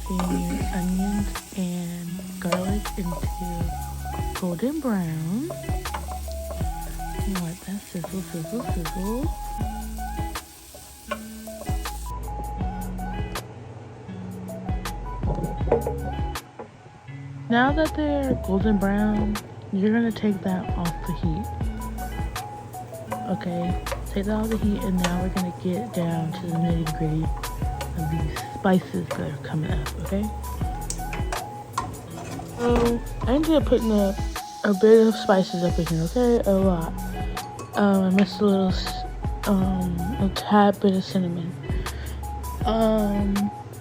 tossing your onions and garlic into golden brown. You want that sizzle, sizzle, sizzle. Now that they're golden brown, you're gonna take that off the heat. Okay, take that off the heat, and now we're gonna get down to the nitty gritty of these spices that are coming up, okay? So, I ended up putting a bit of spices up in here, okay? A lot. I missed a tad bit of cinnamon.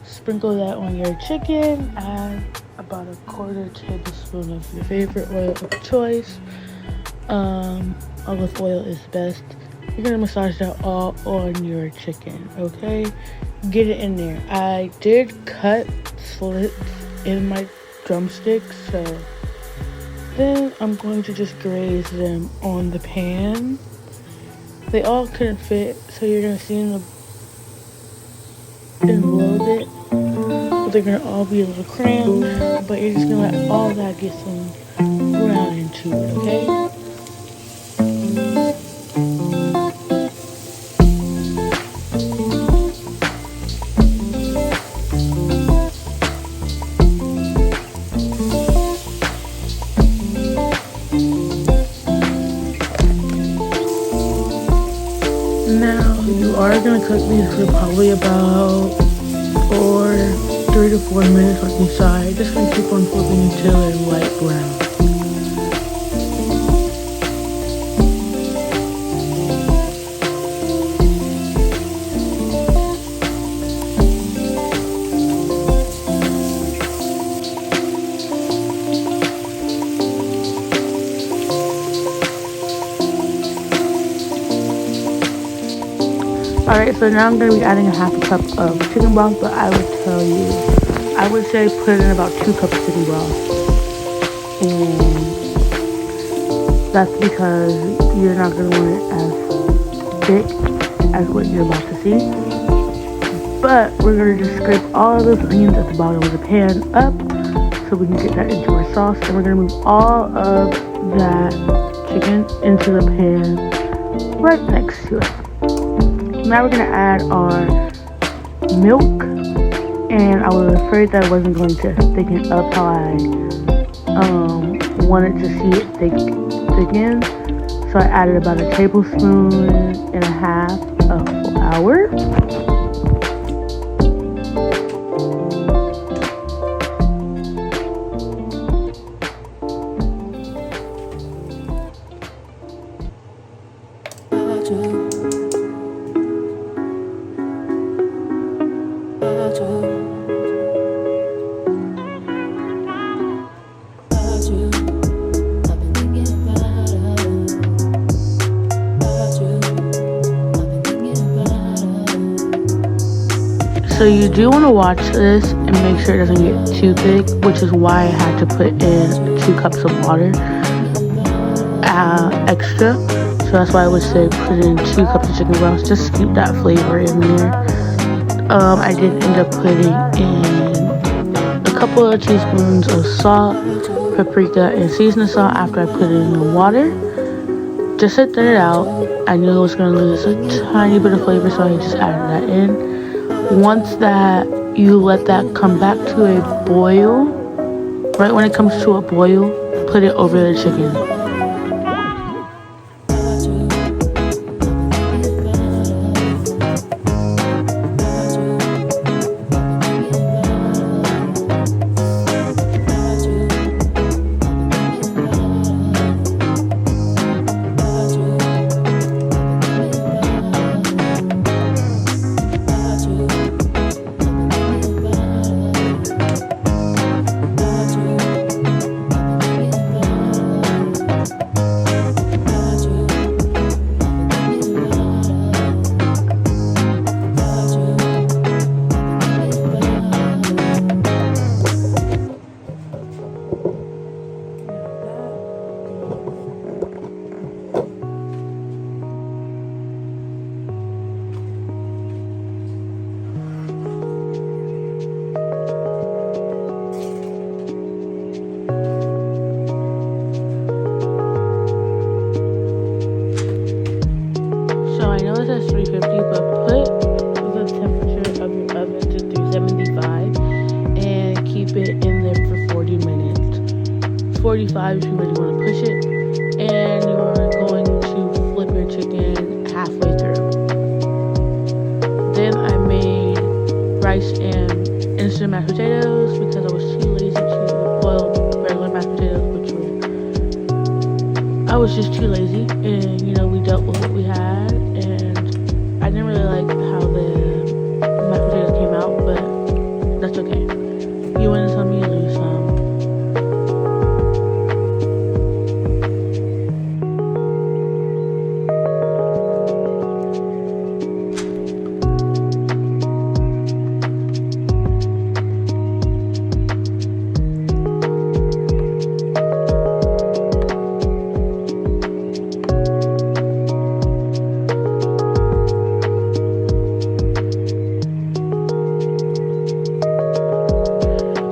Sprinkle that on your chicken, add about a 1/4 tablespoon of your favorite oil of choice. Olive oil is best. You're gonna massage that all on your chicken, okay? Get it in there. I did cut slits in my drumsticks, so then I'm going to just graze them on the pan. They all couldn't fit, so you're gonna see in below it, but they're gonna all be a little cramped, but you're just gonna let all that get some brown into it, okay? Now you are gonna cook these for probably about 3 to 4 minutes on each side. Just gonna keep on flipping until they're light brown. Alright, so now I'm going to be adding a 1/2 cup of chicken broth, but I would say put in about 2 cups of chicken broth. And that's because you're not going to want it as thick as what you're about to see. But we're going to just scrape all of those onions at the bottom of the pan up so we can get that into our sauce. And we're going to move all of that chicken into the pan right next to it. Now we're going to add our milk, and I was afraid that I wasn't going to thicken up how I wanted to see it thicken. So I added about 1.5 tablespoons of flour. So you do want to watch this and make sure it doesn't get too thick, which is why I had to put in 2 cups of water extra. So that's why I would say put in 2 cups of chicken broth, just to keep that flavor in there. I did end up putting in a couple of teaspoons of salt, paprika, and seasoning salt after I put it in the water. Just to thin it out. I knew it was going to lose a tiny bit of flavor, so I just added that in. Once that you let that come back to a boil, right when it comes to a boil, put it over the chicken. mashed potatoes because I was too lazy to boil regular mashed potatoes, which were, I was just too lazy, and we dealt with what we had, and I didn't really like how the mashed potatoes came out, but that's okay. You win some, you lose some.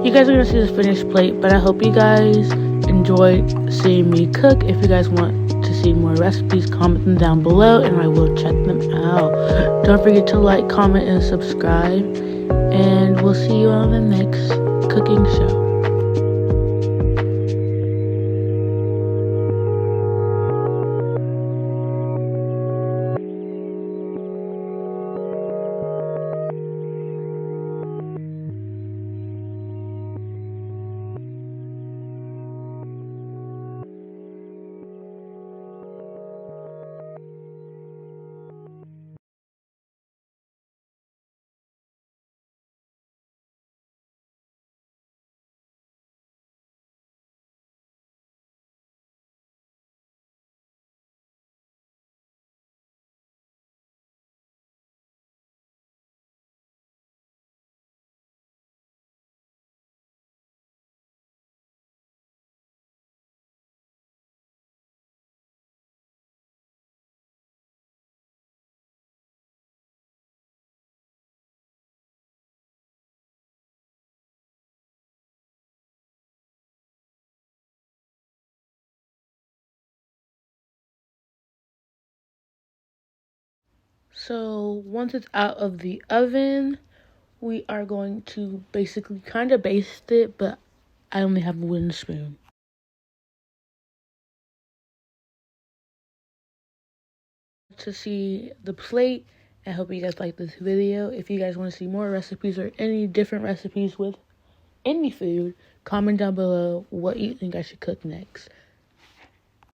You guys are going to see this finished plate, but I hope you guys enjoyed seeing me cook. If you guys want to see more recipes, comment them down below and I will check them out. Don't forget to like, comment, and subscribe, and we'll see you on the next cooking show. So once it's out of the oven, we are going to basically kind of baste it, but I only have a wooden spoon. To see the plate, I hope you guys like this video. If you guys want to see more recipes or any different recipes with any food, comment down below what you think I should cook next.